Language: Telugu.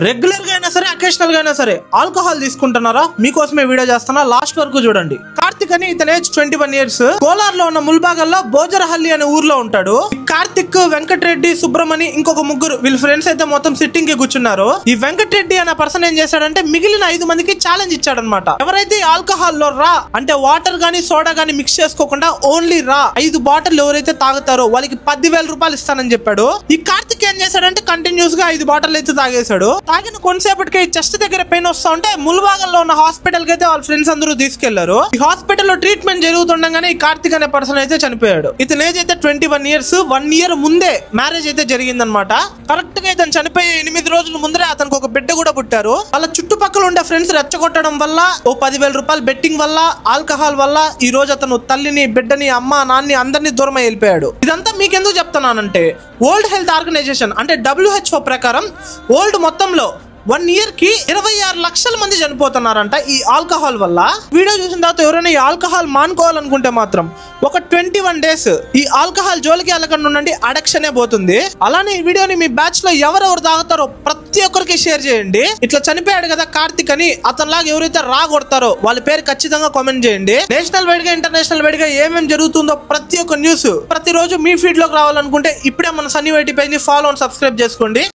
రెగ్యులర్ గా అయినా సరే అకేషనల్ గా అయినా సరే ఆల్కహాల్ తీసుకుంటున్నారా? మీకోసమే వీడియో చేస్తున్నా, లాస్ట్ వరకు చూడండి. కార్తిక్ అని ఇతని ఏజ్ 21 years. కోలార్ లో ఉన్న ముల్బాగల్లో బోజరహల్లి అనే ఊర్లో ఉంటాడు. కార్తిక్, వెంకటరెడ్డి, సుబ్రమణి ఇంకొక ముగ్గురు వీళ్ళ ఫ్రెండ్స్ అయితే మొత్తం సిట్టింగ్ కి కూర్చున్నారు. ఈ వెంకటరెడ్డి అనే పర్సన్ ఏం చేశాడంటే మిగిలిన 5 మందికి ఛాలెంజ్ ఇచ్చాడనమాట. ఎవరైతే ఆల్కహాల్ లో రా అంటే వాటర్ గానీ సోడా గానీ మిక్స్ చేసుకోకుండా ఓన్లీ రా 5 బాటిల్ ఎవరైతే తాగుతారో వాళ్ళకి 10,000 రూపాయలు ఇస్తానని చెప్పాడు. ఈ కార్తిక్ ఏం చేశాడంటే కంటిన్యూస్ గా 5 బాటిల్ అయితే తాగేశాడు. తాగిన కొంతసేపటికి చెస్ట్ దగ్గర పెయిన్ వస్తా ఉంటే ముల్బాగల్లో ఉన్న హాస్పిటల్ కి అయితే వాళ్ళ ఫ్రెండ్స్ అందరూ తీసుకెళ్లారు. ఈ హాస్పిటల్లో ట్రీట్మెంట్ జరుగుతుండగానే ఈ కార్తిక్ అనే పర్సన్ అయితే చనిపోయాడు. ఇతని ఏజ్ అయితే 21 years. 1 year ముందే మ్యారేజ్ అయితే జరిగిందనమాట. కరెక్ట్ గా ఇతను చనిపోయి 8 రోజుల ముందరే అతనికి ఒక బిడ్డ కూడా పుట్టారు. వాళ్ళ చుట్టుపక్కల ఉండే ఫ్రెండ్స్ రెచ్చగొట్టడం వల్ల, ఓ 10,000 రూపాయలు బెట్టింగ్ వల్ల, ఆల్కహాల్ వల్ల ఈ రోజు అతను తల్లిని, బిడ్డని, అమ్మ, నాన్ని అందరినీ దూరం వెళ్ళిపోయాడు. ఇదంతా మీకెందుకు చెప్తున్నానంటే వరల్డ్ హెల్త్ ఆర్గనైజేషన్ అంటే WHO ప్రకారం వరల్డ్ మొత్తంలో 1 year కి 26 లక్షల మంది చనిపోతున్నారంట ఈ ఆల్కహాల్ వల్ల. వీడియో చూసిన తర్వాత ఎవరైనా ఈ ఆల్కహాల్ మానుకోవాలనుకుంటే మాత్రం ఒక 21 days ఈ ఆల్కహాల్ జోలికి వెళ్ళకుండా ఉండండి, అడిక్షనే పోతుంది. అలానే ఈ వీడియోని మీ బ్యాచ్ లో ఎవరెవరు తాగుతారో ప్రతి ఒక్కరికి షేర్ చేయండి. ఇట్లా చనిపోయాడు కదా కార్తిక్ అని, అతనిలాగా ఎవరైతే రాగొడతారో వాళ్ళ పేరు ఖచ్చితంగా కామెంట్ చేయండి. నేషనల్ వైడ్ గా, ఇంటర్నేషనల్ వైడ్ గా ఏమేమి జరుగుతుందో ప్రతి ఒక్క న్యూస్ ప్రతిరోజు మీ ఫీడ్ లోకి రావాలనుకుంటే ఇప్పుడే మన సన్నీ వైటీ పేజ్ ని ఫాలో అండ్ సబ్స్క్రైబ్ చేసుకోండి.